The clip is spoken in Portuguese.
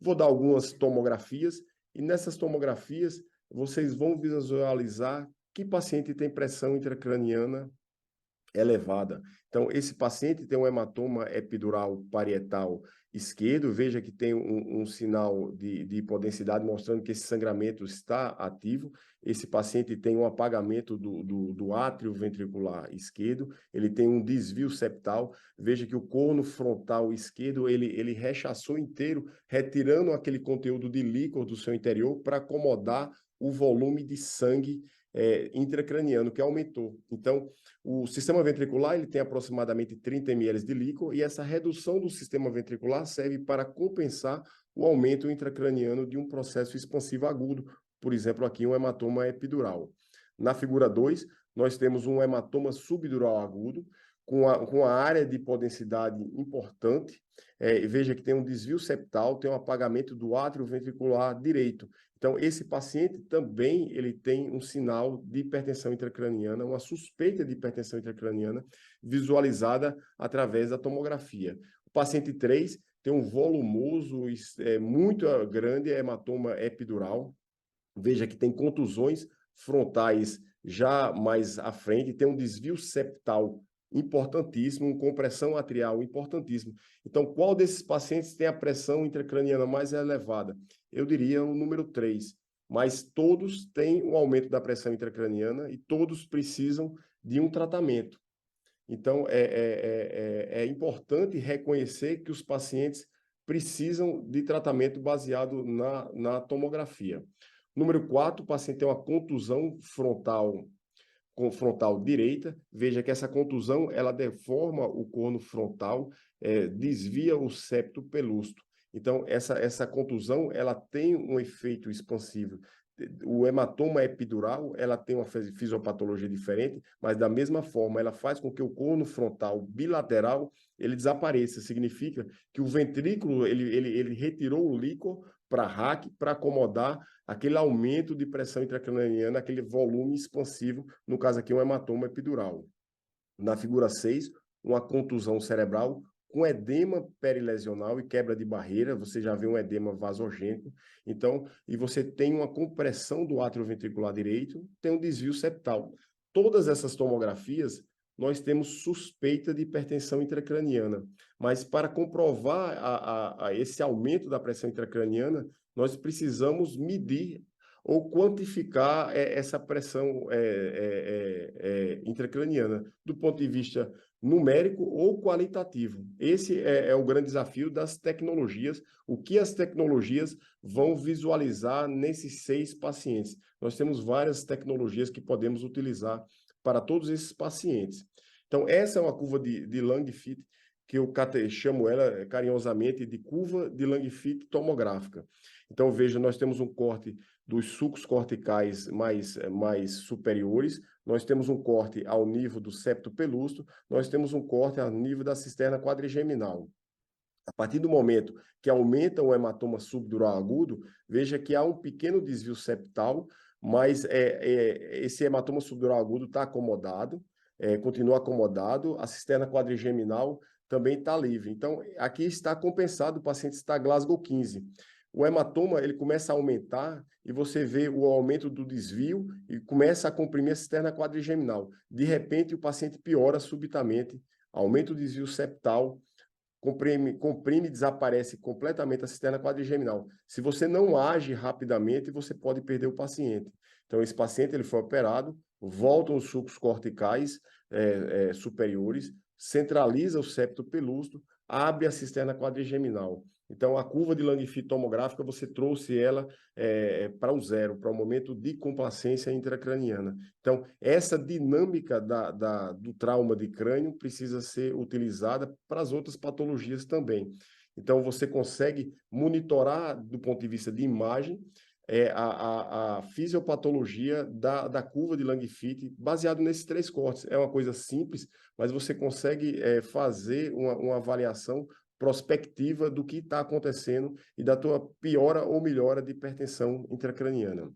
Vou dar algumas tomografias, e nessas tomografias vocês vão visualizar que paciente tem pressão intracraniana elevada. Então, esse paciente tem um hematoma epidural parietal esquerdo, veja que tem um sinal de hipodensidade mostrando que esse sangramento está ativo. Esse paciente tem um apagamento do átrio ventricular esquerdo, ele tem um desvio septal, veja que o corno frontal esquerdo, ele rechaçou inteiro, retirando aquele conteúdo de líquor do seu interior para acomodar o volume de sangue intracraniano, que aumentou. Então, o sistema ventricular ele tem aproximadamente 30 ml de líquor e essa redução do sistema ventricular serve para compensar o aumento intracraniano de um processo expansivo agudo, por exemplo, aqui um hematoma epidural. Na figura 2, nós temos um hematoma subdural agudo, com a área de hipodensidade importante. Veja que tem um desvio septal, tem um apagamento do átrio ventricular direito. Então, esse paciente também ele tem um sinal de hipertensão intracraniana, uma suspeita de hipertensão intracraniana, visualizada através da tomografia. O paciente 3 tem um volumoso, muito grande hematoma epidural. Veja que tem contusões frontais já mais à frente, tem um desvio septal importantíssimo, compressão atrial importantíssimo. Então, qual desses pacientes tem a pressão intracraniana mais elevada? Eu diria o número 3, mas todos têm um aumento da pressão intracraniana e todos precisam de um tratamento. Então, é importante reconhecer que os pacientes precisam de tratamento baseado na tomografia. Número 4, o paciente tem uma contusão frontal direita. Veja que essa contusão ela deforma o corno frontal, desvia o septo pelúcido. Então, essa contusão ela tem um efeito expansivo. O hematoma epidural ela tem uma fisiopatologia diferente, mas da mesma forma ela faz com que o corno frontal bilateral ele desapareça. Significa que o ventrículo ele retirou o líquor para RAC para acomodar aquele aumento de pressão intracraniana, aquele volume expansivo, no caso aqui um hematoma epidural. Na figura 6, uma contusão cerebral com edema perilesional e quebra de barreira, você já vê um edema vasogênico, então, e você tem uma compressão do átrio ventricular direito, tem um desvio septal. Todas essas tomografias, nós temos suspeita de hipertensão intracraniana, mas para comprovar esse aumento da pressão intracraniana, nós precisamos medir ou quantificar essa pressão intracraniana, do ponto de vista numérico ou qualitativo. Esse é o grande desafio das tecnologias, o que as tecnologias vão visualizar nesses 6 pacientes. Nós temos várias tecnologias que podemos utilizar para todos esses pacientes. Então, essa é uma curva de Lang-Fit, que eu chamo ela carinhosamente de curva de Lang-Fit tomográfica. Então, veja, nós temos um corte dos sulcos corticais mais superiores, nós temos um corte ao nível do septo pelúcido, nós temos um corte ao nível da cisterna quadrigeminal. A partir do momento que aumenta o hematoma subdural agudo, veja que há um pequeno desvio septal, mas esse hematoma subdural agudo está acomodado, continua acomodado, a cisterna quadrigeminal também está livre. Então, aqui está compensado, o paciente está Glasgow 15. O hematoma ele começa a aumentar e você vê o aumento do desvio e começa a comprimir a cisterna quadrigeminal. De repente, o paciente piora subitamente, aumenta o desvio septal, comprime, desaparece completamente a cisterna quadrigeminal. Se você não age rapidamente, você pode perder o paciente. Então, esse paciente ele foi operado, voltam os sulcos corticais superiores, centraliza o septo pelúcido, abre a cisterna quadrigeminal. Então, a curva de Lang-Fit tomográfica, você trouxe ela para o zero, para o momento de complacência intracraniana. Então, essa dinâmica do trauma de crânio precisa ser utilizada para as outras patologias também. Então, você consegue monitorar, do ponto de vista de imagem, a fisiopatologia da curva de Lang-Fit baseado nesses 3 cortes. É uma coisa simples, mas você consegue fazer uma avaliação prospectiva do que está acontecendo e da tua piora ou melhora de hipertensão intracraniana.